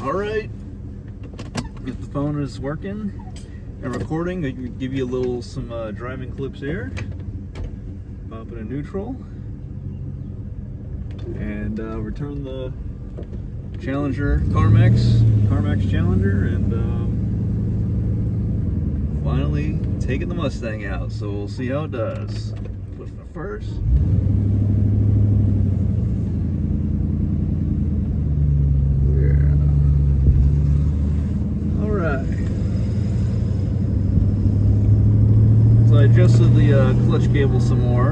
Alright, if the phone is working and recording, I can give you some driving clips here. Pop it in neutral. And return the Challenger, CarMax Challenger, and finally taking the Mustang out. So we'll see how it does. Push it first. So I adjusted the clutch cable some more,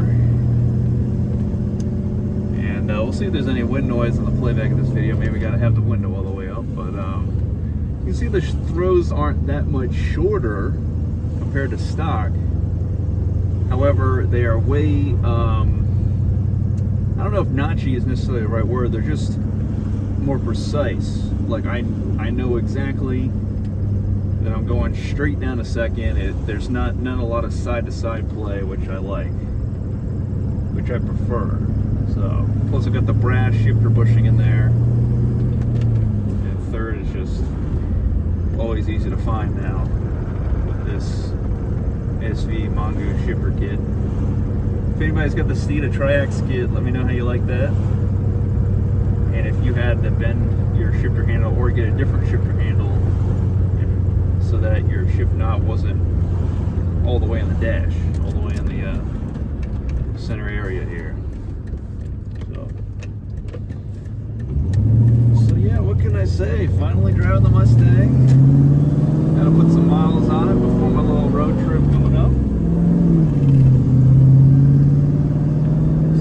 and we'll see if there's any wind noise in the playback of this video. Maybe gotta have the window all the way up, but you can see the throws aren't that much shorter compared to stock. However, they are way, I don't know if notchy is necessarily the right word, they're just more precise. Like I know exactly that I'm going straight down a second. There's not a lot of side-to-side play, which I like, which I prefer. So, plus I've got the brass shifter bushing in there, and third is just always easy to find now with this SVE Mongoose shifter kit. If anybody's got the Steeda Triax kit, let me know how you like that. And if you had to bend your shifter handle or get a different shifter handle so that your shift knob wasn't all the way in the dash, all the way in the center area here. So yeah, what can I say? Finally driving the Mustang. Gotta put some miles on it before my little road trip coming up.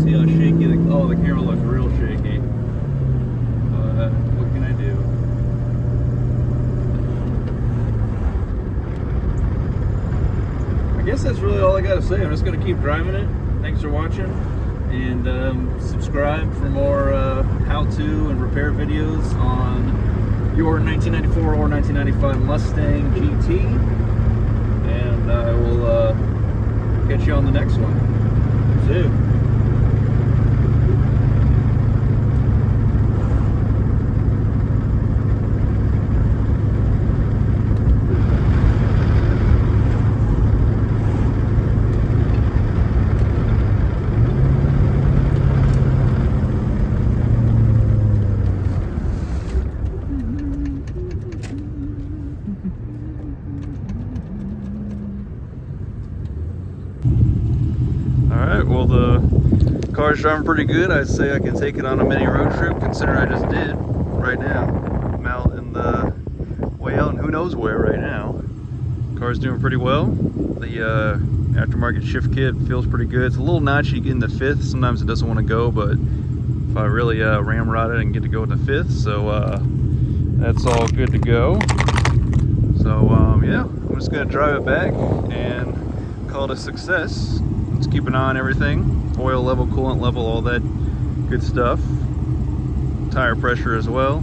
See how shaky the camera looks real shaky. But what can I do? I guess that's really all I gotta say. I'm just gonna keep driving it. Thanks for watching, and subscribe for more how-to and repair videos on your 1994 or 1995 Mustang GT, and I will catch you on the next one. See you. Alright, well, the car's driving pretty good. I'd say I can take it on a mini road trip, considering I just did right now. I'm out in the way out, and who knows where right now. Car's doing pretty well. The aftermarket shift kit feels pretty good. It's a little notchy getting the fifth. Sometimes it doesn't want to go, but if I really ramrod it, I can get to go in the fifth. So that's all good to go. So yeah, I'm just gonna drive it back and call it a success. Let's keep an eye on everything. Oil level, coolant level, all that good stuff. Tire pressure as well.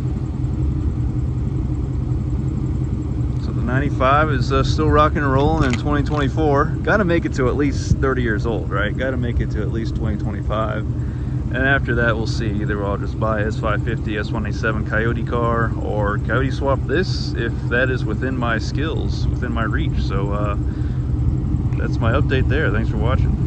So the 95 is still rocking and rolling in 2024. Gotta make it to at least 30 years old, right? Gotta make it to at least 2025. And after that, we'll see. Either I'll just buy S550, S187 Coyote car, or Coyote swap this if that is within my skills, within my reach. So that's my update there. Thanks for watching.